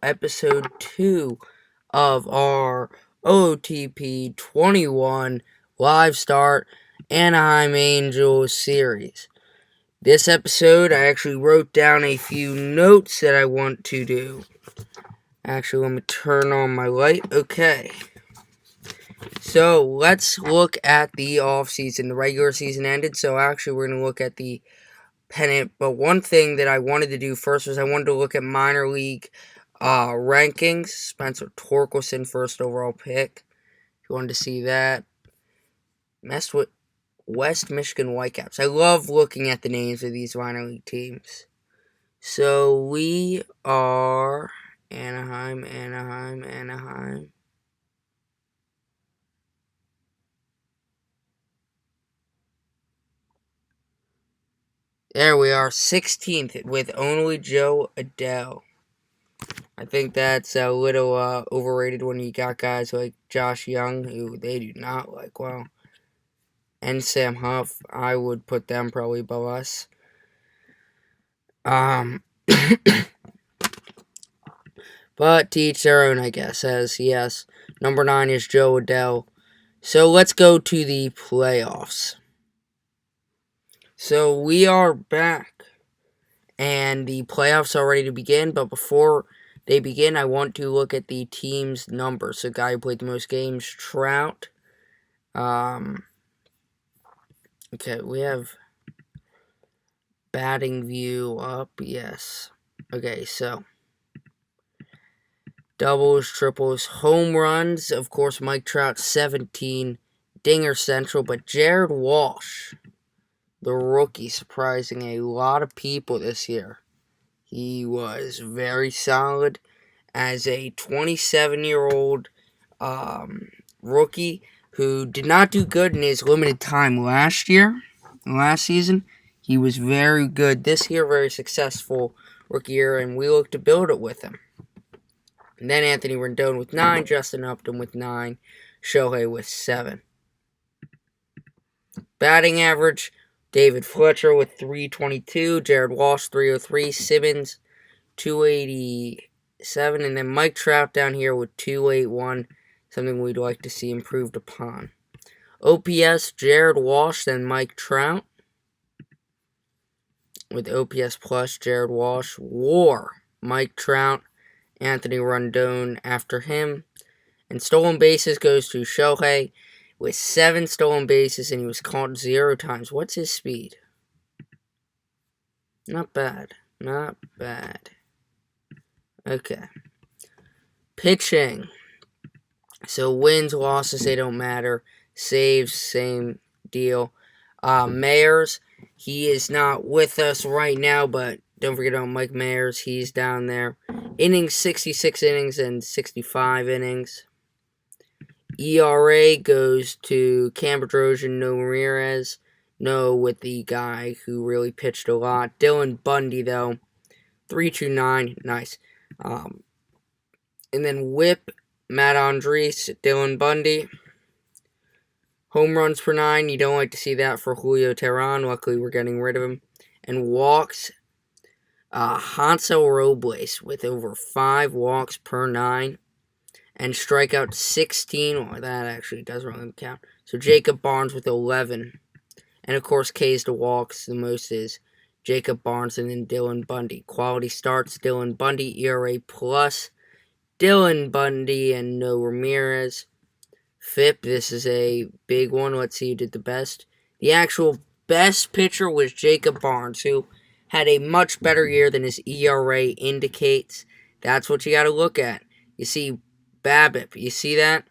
episode 2 of our OOTP 21 Live Start Anaheim Angels series. This episode, I actually wrote down a few notes that I want to do. Actually, let me turn on my light. Okay. So, let's look at the offseason. The regular season ended, so actually we're going to look at the pennant. But one thing that I wanted to do first was I wanted to look at minor league rankings. Spencer Torkelson, first overall pick. If you wanted to see that. Messed with West Michigan Whitecaps. I love looking at the names of these minor league teams. So we are Anaheim. There we are, 16th with only Joe Adele. I think that's a little overrated when you got guys like Josh Young, who they do not like well. And Sam Huff, I would put them probably above us. But to each their own, I guess, as yes. Number 9 is Joe Adele. So let's go to the playoffs. So we are back. And the playoffs are ready to begin. But before they begin, I want to look at the team's numbers. So guy who played the most games, Trout. Okay, we have batting view up. Yes. Okay, so doubles, triples, home runs. Of course, Mike Trout, 17. Dinger Central. But Jared Walsh, the rookie, surprising a lot of people this year. He was very solid as a 27-year-old rookie who did not do good in his limited time last season. He was very good this year, very successful rookie year, and we look to build it with him. And then Anthony Rendon with 9, Justin Upton with 9, Shohei with 7. Batting average, David Fletcher with 322, Jared Walsh 303, Simmons 287, and then Mike Trout down here with 281, something we'd like to see improved upon. OPS, Jared Walsh, then Mike Trout. With OPS plus, Jared Walsh. WAR, Mike Trout, Anthony Rendon after him. And stolen bases goes to Shohei with 7 stolen bases, and he was caught 0 times. What's his speed? Not bad. Okay. Pitching. So wins, losses, they don't matter. Saves, same deal. Mayers, he is not with us right now, but don't forget about Mike Mayers. He's down there. Innings, 66 innings and 65 innings. ERA goes to Cam Bedrosian, no Ramirez. No with the guy who really pitched a lot. Dylan Bundy, though. 3.29. Nice. And then whip, Matt Andres, Dylan Bundy. Home runs per 9. You don't like to see that for Julio Teheran. Luckily, we're getting rid of him. And walks, Hansel Robles with over 5 walks per 9. And strikeout 16. Well, that actually doesn't really count. So Jacob Barnes with 11. And of course, K's to walks. The most is Jacob Barnes and then Dylan Bundy. Quality starts, Dylan Bundy, ERA plus. Dylan Bundy and no Ramirez. FIP, this is a big one. Let's see who did the best. The actual best pitcher was Jacob Barnes, who had a much better year than his ERA indicates. That's what you got to look at. You see BABIP, you see that?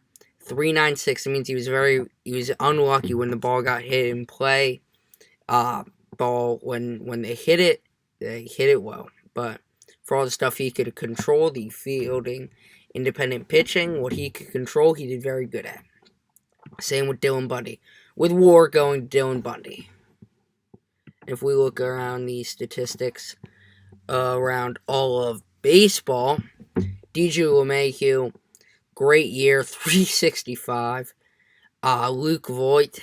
3.96. It means he was unlucky when the ball got hit in play. Ball when they hit it well. But for all the stuff he could control, the fielding, independent pitching, what he could control, he did very good at. Same with Dylan Bundy. With WAR going to Dylan Bundy. If we look around the statistics around all of baseball, DJ LeMahieu, great year, 365. Luke Voigt.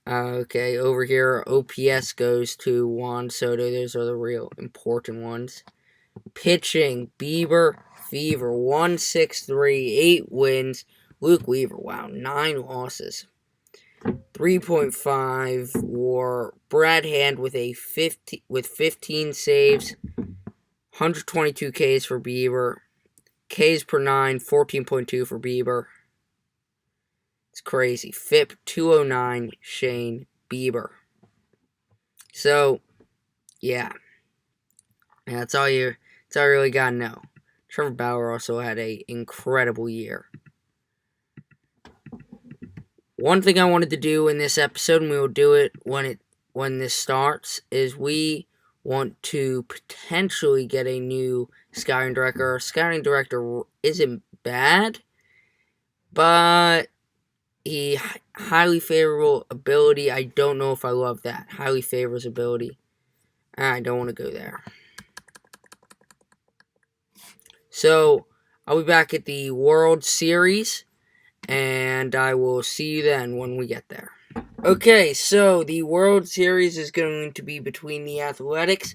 Okay, over here, OPS goes to Juan Soto. Those are the real important ones. Pitching, Bieber Fever, 163, 8 wins. Luke Weaver, wow, 9 losses. 3.5 WAR. Brad Hand with 15 saves, 122 Ks for Bieber. Ks per 9, 14.2 for Bieber. It's crazy. FIP 209, Shane Bieber. So, yeah. That's all you really gotta know. Trevor Bauer also had an incredible year. One thing I wanted to do in this episode, and we will do it when this starts, is we want to potentially get a new scouting director. Our scouting director isn't bad, but he highly favorable ability. I don't know if I love that. Highly favors ability. I don't want to go there. So, I'll be back at the World Series, and I will see you then when we get there. Okay, so the World Series is going to be between the Athletics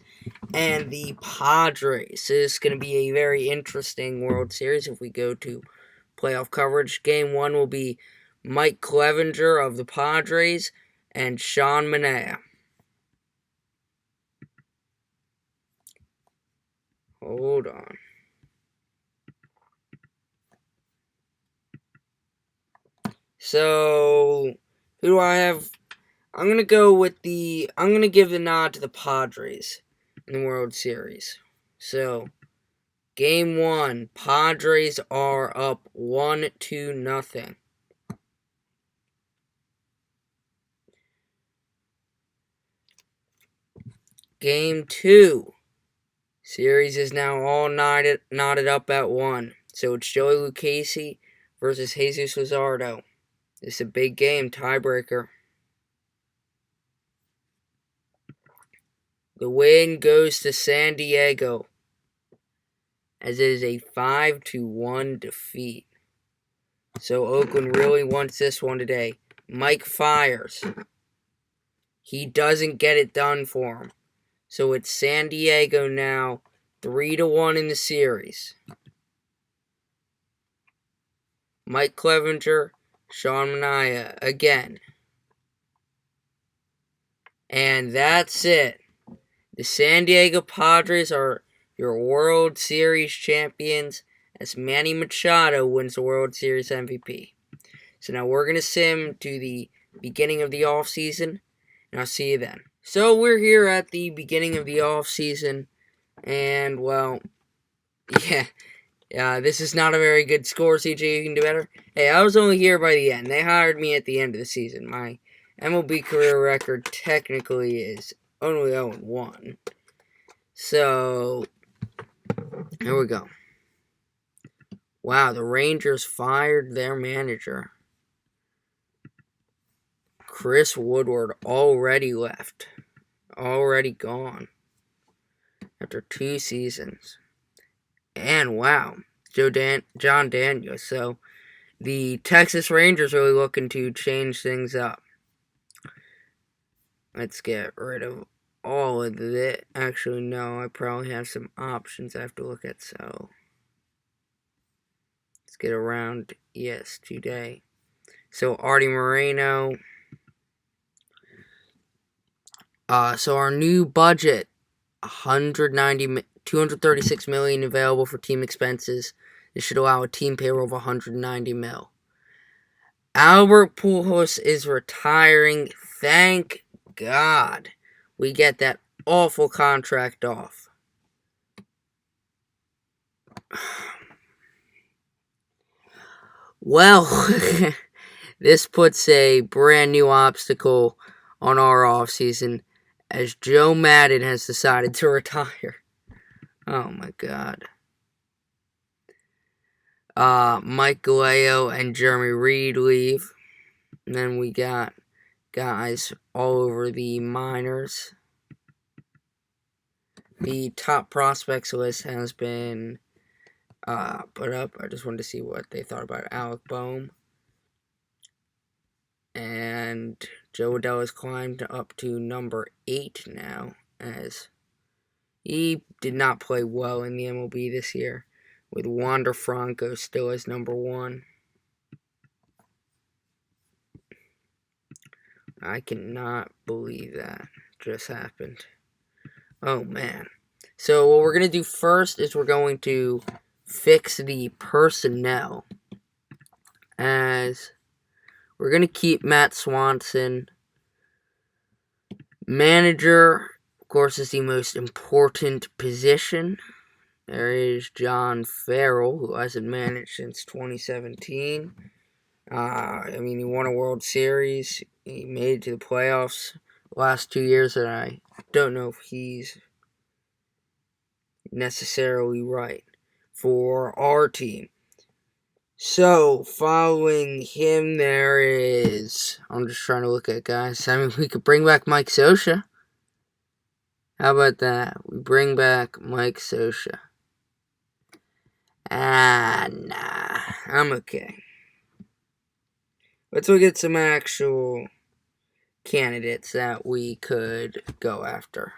and the Padres. This is going to be a very interesting World Series if we go to playoff coverage. Game 1 will be Mike Clevenger of the Padres and Sean Manaea. Hold on. So, who do I have? I'm going to give the nod to the Padres in the World Series. So, Game 1, Padres are up 1-0. Game 2, series is now all knotted up at 1. So it's Joey Lucchesi versus Jesus Luzardo. This is a big game, tiebreaker. The win goes to San Diego, as it is a 5-1 defeat. So Oakland really wants this one today. Mike fires. He doesn't get it done for him. So it's San Diego now, 3-1 in the series. Mike Clevenger, Sean Manaea again. And that's it. The San Diego Padres are your World Series champions as Manny Machado wins the World Series MVP. So now we're going to sim to the beginning of the offseason, and I'll see you then. So we're here at the beginning of the offseason, and well, this is not a very good score, CJ. You can do better. Hey, I was only here by the end. They hired me at the end of the season. My MLB career record technically is only 0-1. So, here we go. Wow, the Rangers fired their manager. Chris Woodward already left. Already gone. After 2 seasons. And wow, John Daniels. So, the Texas Rangers really looking to change things up. Let's get rid of all of this. Actually, no, I probably have some options I have to look at, so let's get around, yes, today. So, Artie Moreno. So our new budget, $236 million available for team expenses. This should allow a team payroll of $190 million. Albert Pujols is retiring. Thank God we get that awful contract off. Well, this puts a brand new obstacle on our offseason as Joe Madden has decided to retire. Oh my God. Mike Galeo and Jeremy Reed leave. And then we got guys all over the minors. The top prospects list has been put up. I just wanted to see what they thought about Alec Boehm. And Joe Adell has climbed up to number 8 now as He did not play well in the MLB this year, with Wander Franco still as number 1. I cannot believe that just happened. Oh, man. So what we're going to do first is we're going to fix the personnel. As we're going to keep Matt Swanson. Manager, of course, is the most important position. There is John Farrell, who hasn't managed since 2017. He won a World Series. He made it to the playoffs the last 2 years, and I don't know if he's necessarily right for our team. So, following him, there is... I'm just trying to look at guys. We could bring back Mike Scioscia. How about that? We bring back Mike Scioscia. Nah. I'm okay. Let's look at some actual candidates that we could go after.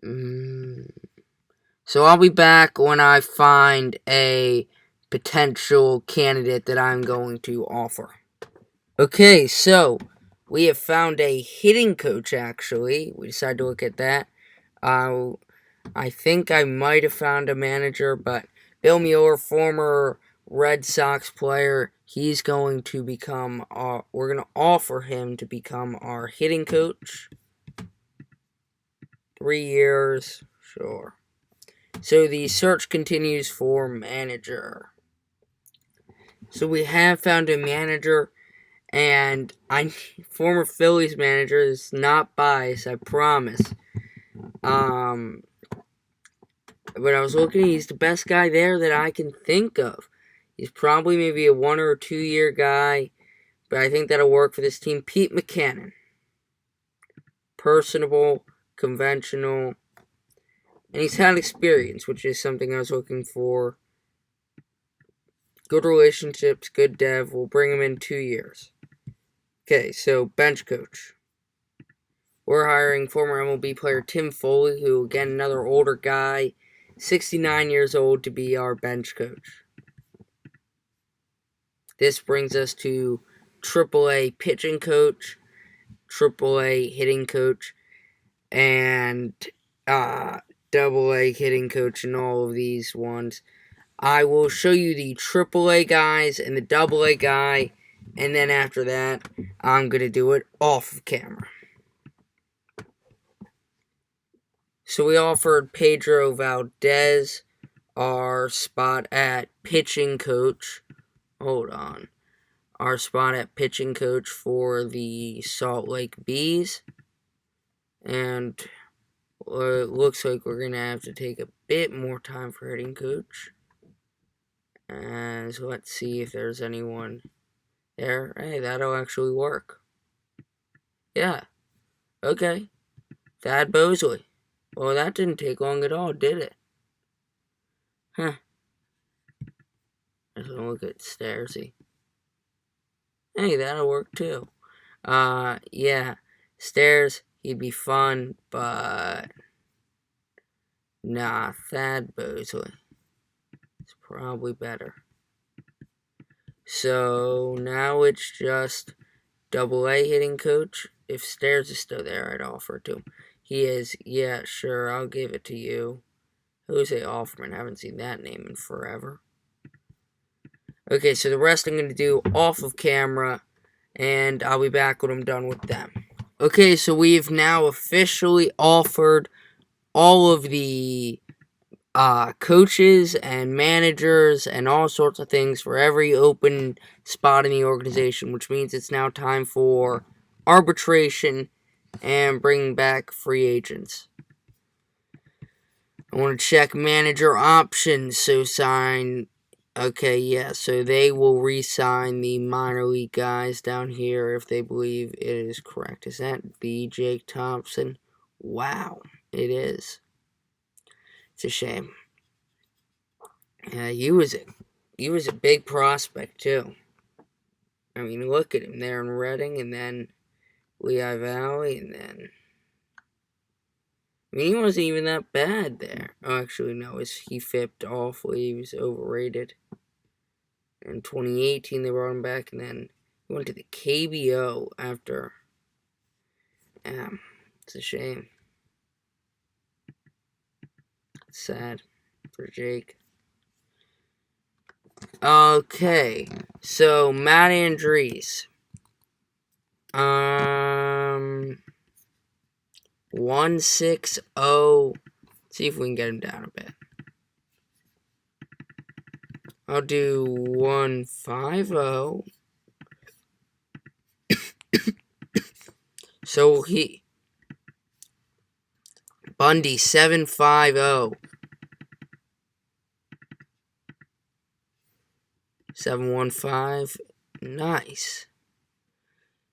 So I'll be back when I find a potential candidate that I'm going to offer. Okay, so we have found a hitting coach, actually. We decided to look at that. I think I might have found a manager, but Bill Mueller, former Red Sox player, he's going to become we're going to offer him to become our hitting coach. 3 years, sure. So the search continues for manager. So we have found a manager, and former Phillies manager is not biased, I promise. But I was looking, he's the best guy there that I can think of. He's probably maybe a 1 or 2 year guy, but I think that'll work for this team. Pete Mackanin. Personable, conventional, and he's had experience, which is something I was looking for. Good relationships, good dev. We'll bring him in 2 years. Okay, so bench coach. We're hiring former MLB player Tim Foley, who, again, another older guy, 69 years old, to be our bench coach. This brings us to AAA pitching coach, AAA hitting coach, and AA hitting coach, and all of these ones. I will show you the AAA guys and the AA guy, and then after that, I'm going to do it off of camera. So we offered Pedro Valdez our spot at pitching coach. Hold on. Our spot at pitching coach for the Salt Lake Bees. And it looks like we're going to have to take a bit more time for hitting coach. And so let's see if there's anyone there. Hey, that'll actually work. Yeah. Okay. Thad Bosley. Well, that didn't take long at all, did it? Huh. Let's look at Stairsy. Hey, that'll work too. Yeah. Stairs, he'd be fun, but... Nah, Thad Bosley. It's probably better. So, now it's just AA hitting coach. If Stairs is still there, I'd offer it to him. He is, yeah, sure, I'll give it to you. Jose Offerman, haven't seen that name in forever. Okay, so the rest I'm going to do off of camera, and I'll be back when I'm done with them. Okay, so we've now officially offered all of the coaches and managers and all sorts of things for every open spot in the organization, which means it's now time for arbitration and bringing back free agents. I want to check manager options, so sign... Okay, yeah, so they will re-sign the minor league guys down here if they believe it is correct. Is that B. Jake Thompson? Wow, it is. It's a shame. Yeah, he was a big prospect, too. I mean, look at him there in Reading, and then Lehigh Valley, and then... I mean, he wasn't even that bad there. Oh, actually, no, he fipped awfully. He was overrated. In 2018, they brought him back, and then he went to the KBO after... it's a shame. It's sad for Jake. Okay, so Matt Andrees. 160. See if we can get him down a bit. I'll do 150. So Bundy 750. 715. Nice.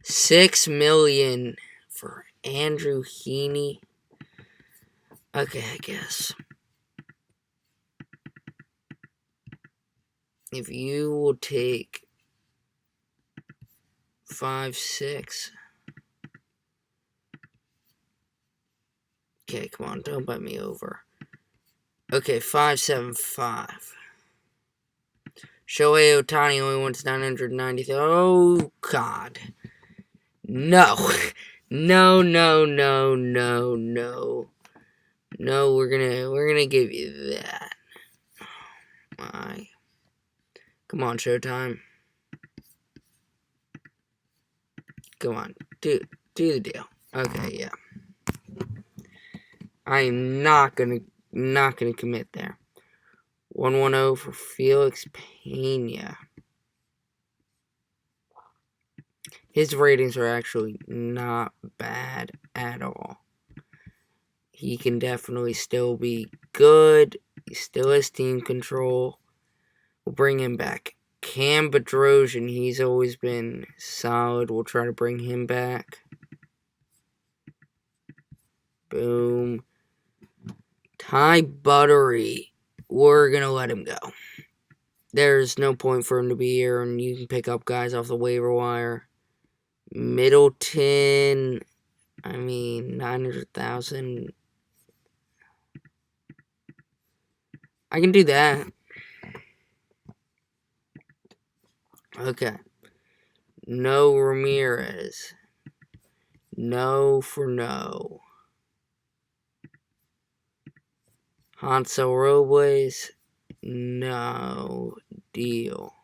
$6 million for Andrew Heaney. Okay, I guess. If you will take 5-6. Okay, come on, don't bet me over. Okay, 575. Shohei Ohtani only wants 990. Oh God. No. No. No, we're gonna give you that. Oh my. Come on, Showtime. Come on. Do the deal. Okay, yeah. I am not gonna commit there. 110 for Felix Pena. His ratings are actually not bad at all. He can definitely still be good. He still has team control. We'll bring him back. Cam Bedrosian, he's always been solid. We'll try to bring him back. Boom. Ty Buttery, we're going to let him go. There's no point for him to be here, and you can pick up guys off the waiver wire. Middleton, 900,000. I can do that. Okay. No Ramirez. No for no. Hansel Robles. No deal.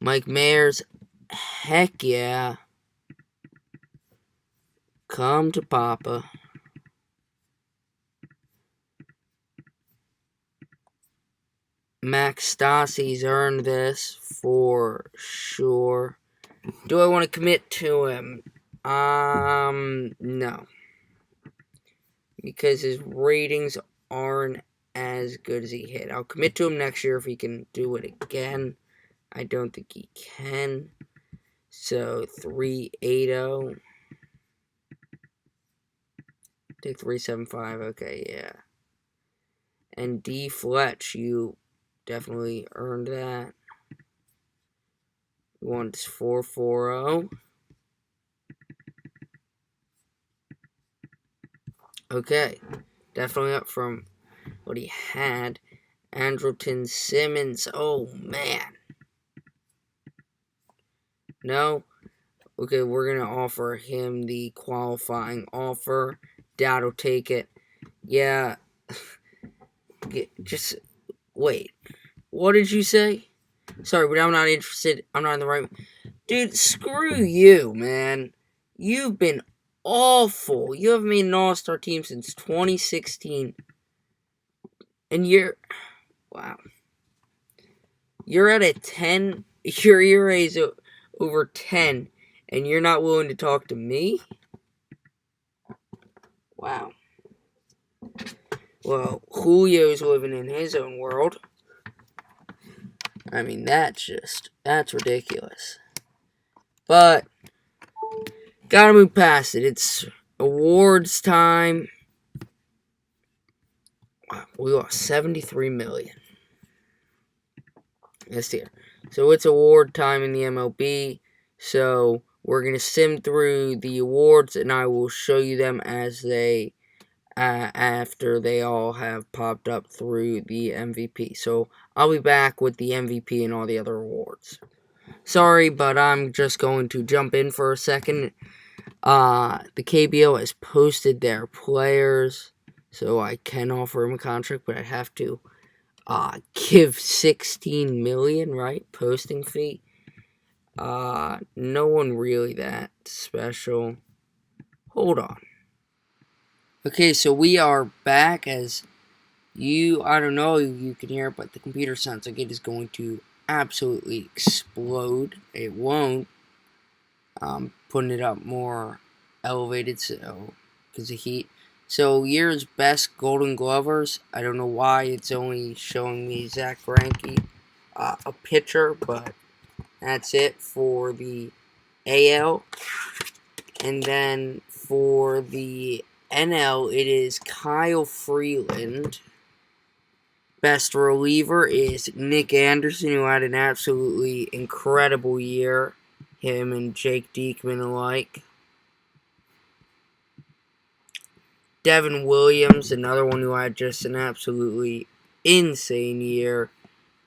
Mike Mayers. Heck yeah. Come to Papa. Max Stassi's earned this for sure. Do I want to commit to him? No. Because his ratings aren't as good as he hit. I'll commit to him next year if he can do it again. I don't think he can. So, 380. Take 375. Okay, yeah. And D. Fletch, you definitely earned that. Wants 440. Okay. Definitely up from what he had. Andrelton Simmons. Oh, man. No? Okay, we're going to offer him the qualifying offer. Dad will take it. Yeah. Just wait. What did you say? Sorry, but I'm not interested. I'm not in the right... Dude, screw you, man. You've been awful. You haven't made an all-star team since 2016. And you're... Wow. You're at a 10... Your ERA is over 10, and you're not willing to talk to me? Wow. Well, Julio's living in his own world. That's ridiculous. But, gotta move past it. It's awards time. Wow, we lost $73 million this year. So it's award time in the MLB. So We're going to sim through the awards, and I will show you them as they after they all have popped up through the MVP. So I'll be back with the MVP and all the other awards. Sorry, but I'm just going to jump in for a second. The KBO has posted their players, so I can offer him a contract, but I have to give $16 million, right? Posting fee. No one really that special. Hold on. Okay, so we are back. As I don't know if you can hear it, but the computer sounds like it is going to absolutely explode. It won't. Putting it up more elevated, so because of heat. So year's best Golden Glovers. I don't know why it's only showing me Zach Greinke, a pitcher, but that's it for the AL. And then for the NL, it is Kyle Freeland. Best reliever is Nick Anderson, who had an absolutely incredible year. Him and Jake Diekman alike. Devin Williams, another one who had just an absolutely insane year.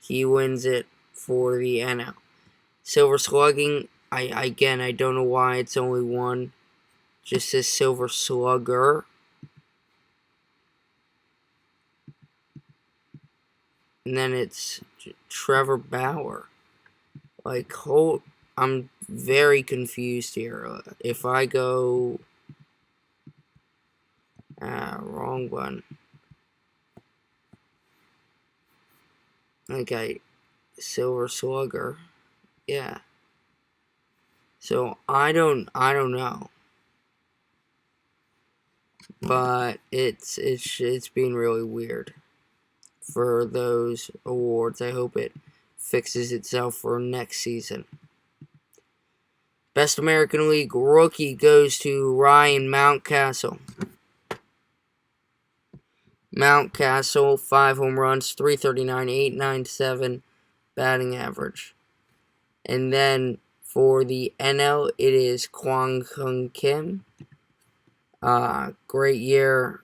He wins it for the NL. Silver Slugging, I don't know why it's only one. Just says Silver Slugger. And then it's Trevor Bauer. I'm very confused here. If I go... wrong one. Okay, Silver Slugger. Yeah. So I don't know. But it's been really weird for those awards. I hope it fixes itself for next season. Best American League rookie goes to Ryan Mountcastle. Mountcastle, 5 home runs, 339, 897 batting average. And then for the NL, it is Kwang Hyun Kim. Great year,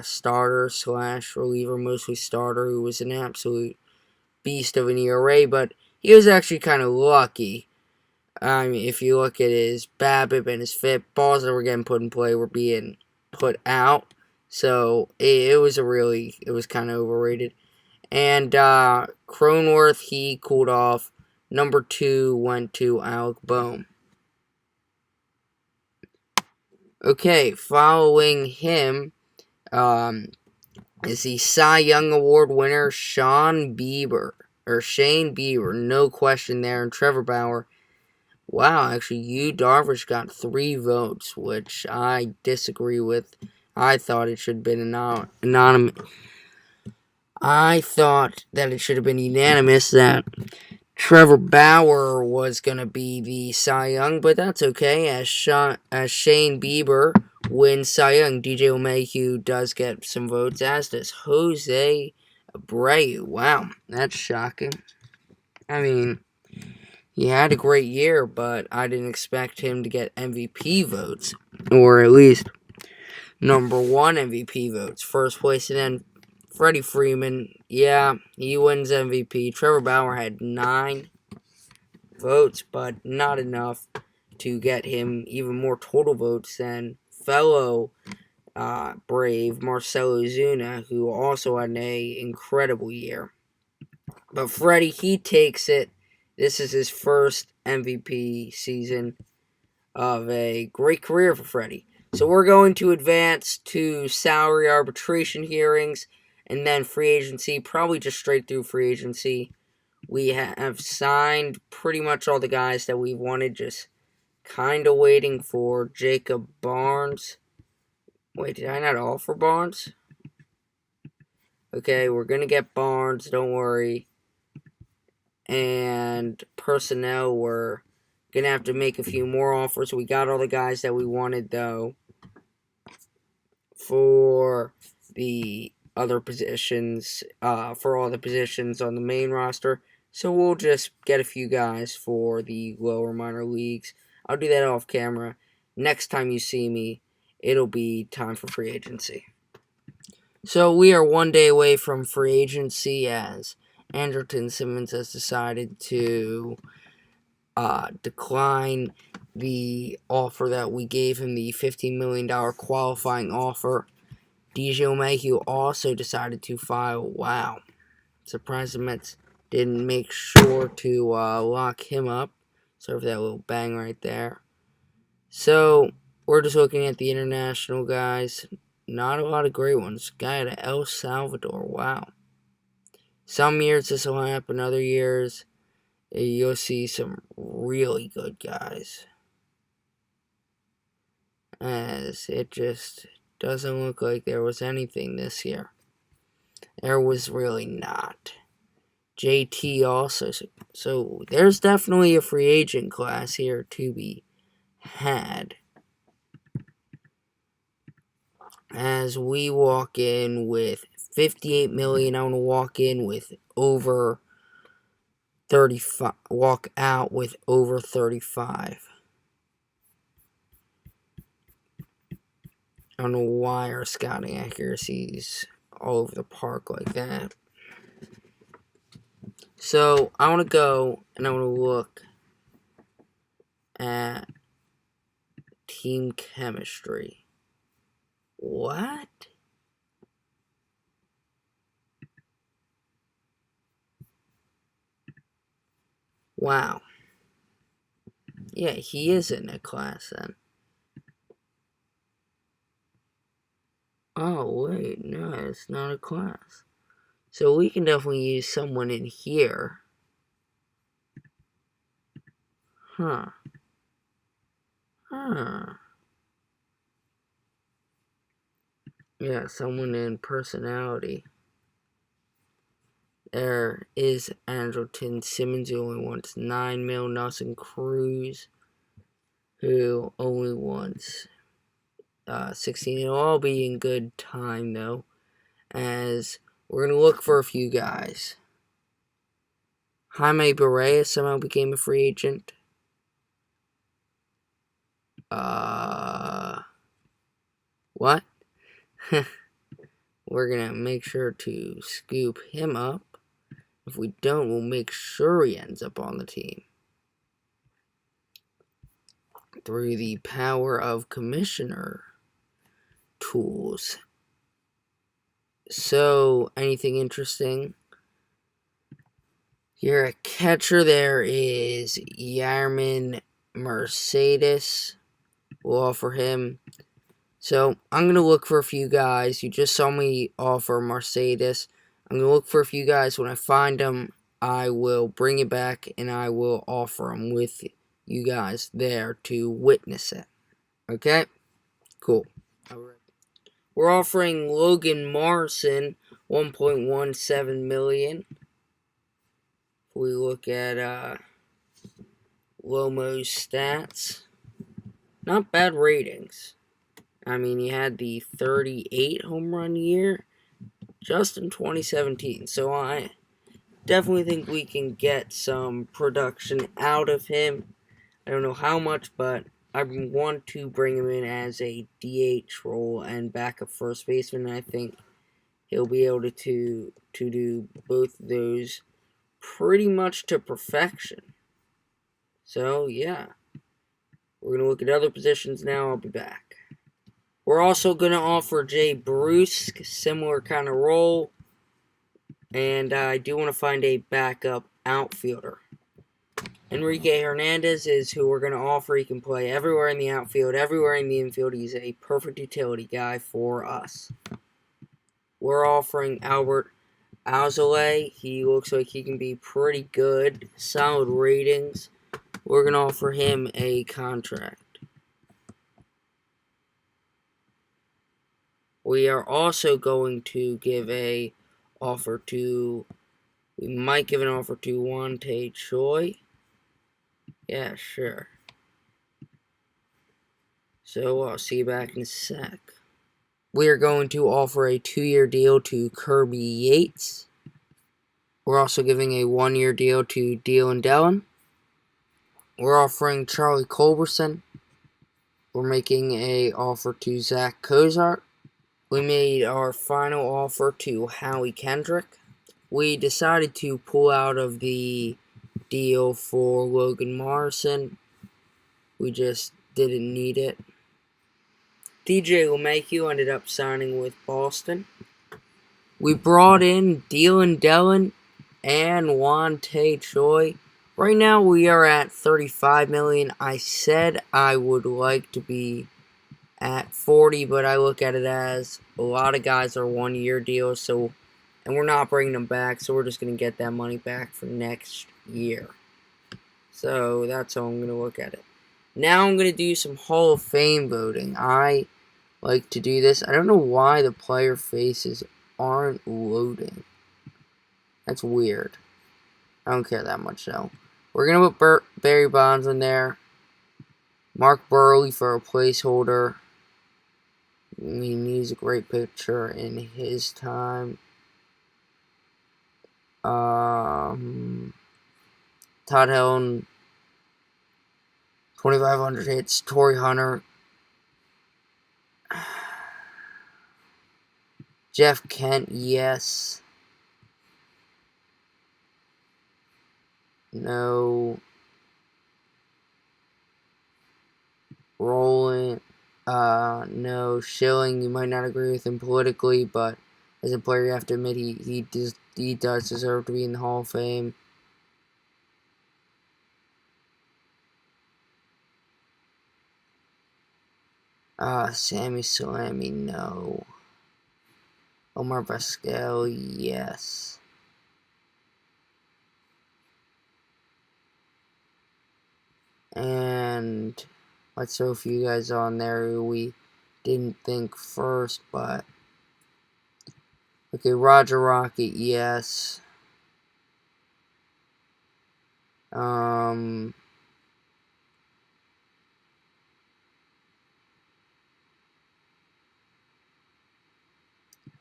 starter / reliever, mostly starter, who was an absolute beast of an ERA, but he was actually kind of lucky. I mean, if you look at his BABIP and his FIP, balls that were getting put in play were being put out. So it was kind of overrated. And Cronenworth, he cooled off. Number 2 went to Alec Bohm. Okay, following him is the Cy Young Award winner Shane Bieber. No question there. And Trevor Bauer. Wow, actually, Yu Darvish got 3 votes, which I disagree with. I thought it should have been anonymous. I thought that it should have been unanimous that Trevor Bauer was going to be the Cy Young, but that's okay, as Shane Bieber wins Cy Young. DJ LeMahieu does get some votes, as does Jose Abreu. Wow, that's shocking. I mean, he had a great year, but I didn't expect him to get MVP votes, or at least number 1 MVP votes. First place, and then Freddie Freeman, yeah, he wins MVP. Trevor Bauer had 9 votes, but not enough to get him even more total votes than fellow Brave Marcelo Zuna, who also had an incredible year. But Freddie, he takes it. This is his first MVP season of a great career for Freddie. So we're going to advance to salary arbitration hearings and then free agency, probably just straight through free agency. We have signed pretty much all the guys that we wanted, just kind of waiting for Jacob Barnes. Wait, did I not offer Barnes? Okay, we're going to get Barnes, don't worry. And personnel, we're going to have to make a few more offers. We got all the guys that we wanted, though, for the other positions, for all the positions on the main roster. So we'll just get a few guys for the lower minor leagues. I'll do that off camera. Next time you see me, it'll be time for free agency. So we are 1 day away from free agency as Andrelton Simmons has decided to decline the offer that we gave him, the $15 million qualifying offer. DJ Mayhew also decided to file. Wow. Surprised the Mets didn't make sure to lock him up. Sorry for that little bang right there. So, we're just looking at the international guys. Not a lot of great ones. Guy out of El Salvador. Wow. Some years this will happen. Other years, you'll see some really good guys. As it just doesn't look like there was anything this year. There was really not. JT also. So there's definitely a free agent class here to be had. As we walk in with $58 million, I want to walk in with over 35. Walk out with over 35. I don't know why our scouting accuracy's all over the park like that. So I want to go and I want to look at team chemistry. What? Wow. Yeah, he is in a class then. Oh, wait, no, it's not a class. So we can definitely use someone in here. Huh. Yeah, someone in personality. There is Andrelton Simmons, who only wants $9 million. Nelson Cruz, who only wants 16. It'll all be in good time, though, as we're going to look for a few guys. Jaime Barea somehow became a free agent. What? We're going to make sure to scoop him up. If we don't, we'll make sure he ends up on the team. Through the power of commissioner tools. So, anything interesting? Here at catcher, there is Yerman Mercedes. We'll offer him. So, I'm going to look for a few guys. You just saw me offer Mercedes. I'm going to look for a few guys. When I find them, I will bring it back and I will offer them with you guys there to witness it. Okay? Cool. We're offering Logan Morrison $1.17 million. If we look at Lomo's stats, not bad ratings. I mean, he had the 38 home run year just in 2017. So I definitely think we can get some production out of him. I don't know how much, but I want to bring him in as a DH role and backup first baseman. I think he'll be able to do both of those pretty much to perfection. So, yeah. We're going to look at other positions now. I'll be back. We're also going to offer Jay Bruce, similar kind of role. And I do want to find a backup outfielder. Enrique Hernandez is who we're going to offer. He can play everywhere in the outfield, everywhere in the infield. He's a perfect utility guy for us. We're offering Albert Alzolay. He looks like he can be pretty good. Solid ratings. We're going to offer him a contract. We are also going to give an offer to... We might give an offer to Wante Choi. Yeah, sure. So I'll see you back in a sec. We are going to offer a 2-year deal to Kirby Yates. We're also giving a 1-year deal to Dylan Dellin. We're offering Charlie Culberson. We're making a offer to Zach Cozart. We made our final offer to Howie Kendrick. We decided to pull out of the deal for Logan Morrison. We just didn't need it. DJ LeMahieu ended up signing with Boston. We brought in Dylan Dellin and Wante Choi. Right now we are at $35 million. I said I would like to be at 40, but I look at it as a lot of guys are 1-year deals, and we're not bringing them back, so we're just going to get that money back for next year. So that's how I'm going to look at it. Now I'm going to do some Hall of Fame voting. I like to do this. I don't know why the player faces aren't loading. That's weird. I don't care that much though. We're going to put Barry Bonds in there. Mark Burley for a placeholder. I mean, he's a great pitcher in his time. Todd Helton, 2,500 hits. Torrey Hunter. Jeff Kent, yes. No. Roland, no. Schilling, you might not agree with him politically, but as a player, you have to admit he does deserve to be in the Hall of Fame. Sammy Salami, no. Omar Vizquel, yes. And let's throw a few guys on there who we didn't think first, but okay, Roger Rocket, yes.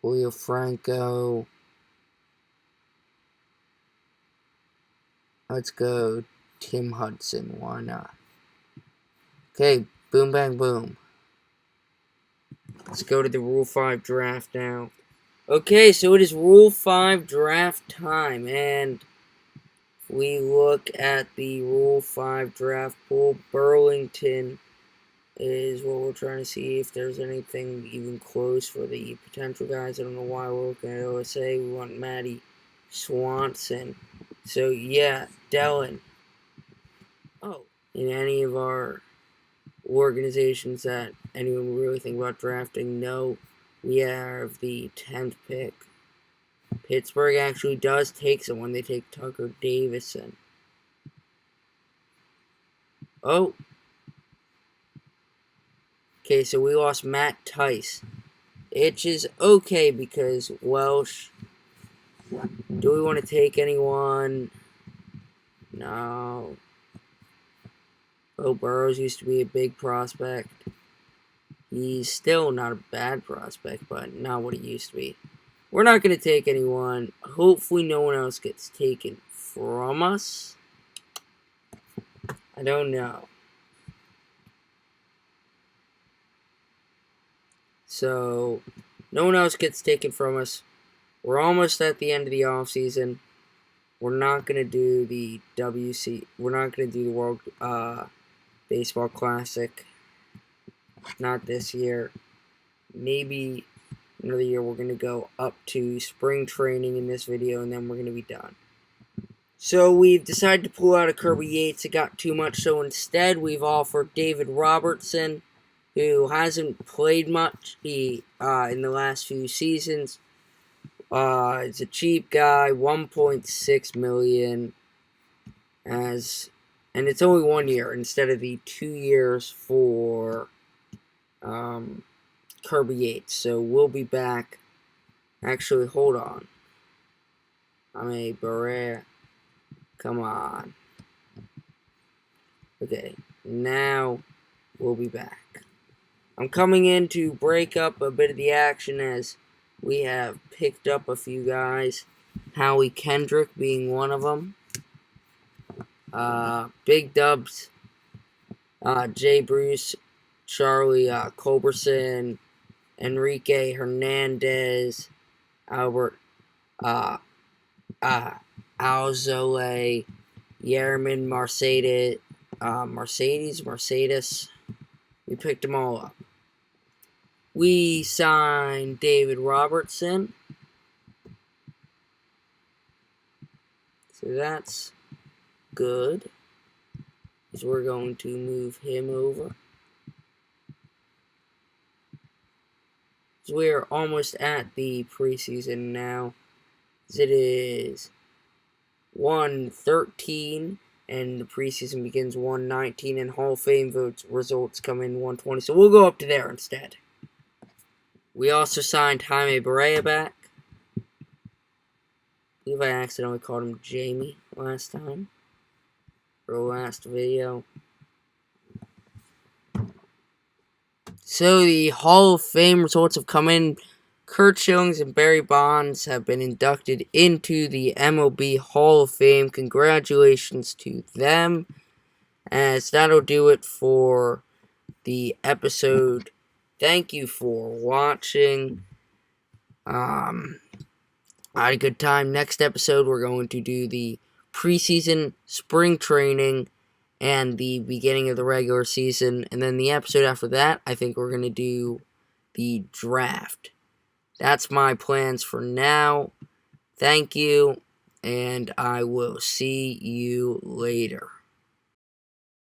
Julio Franco. Let's go Tim Hudson, why not? Okay, boom, bang, boom. Let's go to the Rule 5 draft now. Okay, so it is Rule 5 draft time, and we look at the Rule 5 draft pool. Burlington is what we're trying to see if there's anything even close for the potential guys. I don't know why we're looking at OSA. We want Matty Swanson. So, yeah, Dellin. Oh, in any of our organizations that anyone really think about drafting, no. We have the 10th pick. Pittsburgh actually does take someone. They take Tucker Davison. Oh. Okay, so we lost Matt Tice. Which is okay because Welsh. Do we want to take anyone? No. Oh, Burrows used to be a big prospect. He's still not a bad prospect, but not what he used to be. We're not going to take anyone. Hopefully no one else gets taken from us. I don't know. So, no one else gets taken from us. We're almost at the end of the offseason. We're not going to do the WC. We're not going to do the World Baseball Classic. Not this year. Maybe another year we're going to go up to spring training in this video, and then we're going to be done. So we've decided to pull out of Kirby Yates. It got too much, so instead we've offered David Robertson, who hasn't played much in the last few seasons. It's a cheap guy, $1.6 million, and it's only 1 year instead of the 2 years for Kirby Yates. So we'll be back. Actually, hold on. Barrera. Come on. Okay, now we'll be back. I'm coming in to break up a bit of the action as we have picked up a few guys. Howie Kendrick being one of them. Big Dubs Jay Bruce, Charlie Culberson, Enrique Hernandez, Albert Alzole, Yerman Mercedes. We picked them all up. We signed David Robertson. So that's good. Because we're going to move him over. So we're almost at the preseason now. It is 1:13, and the preseason begins 1:19, and Hall of Fame votes results come in 1:20. So we'll go up to there instead. We also signed Jaime Barea back. I believe I accidentally called him Jamie last time. For the last video. So the Hall of Fame results have come in. Curt Schillings and Barry Bonds have been inducted into the MLB Hall of Fame. Congratulations to them. As that'll do it for the episode. Thank you for watching. I had a good time. Next episode, we're going to do the preseason, spring training, and the beginning of the regular season. And then the episode after that, I think we're going to do the draft. That's my plans for now. Thank you, and I will see you later.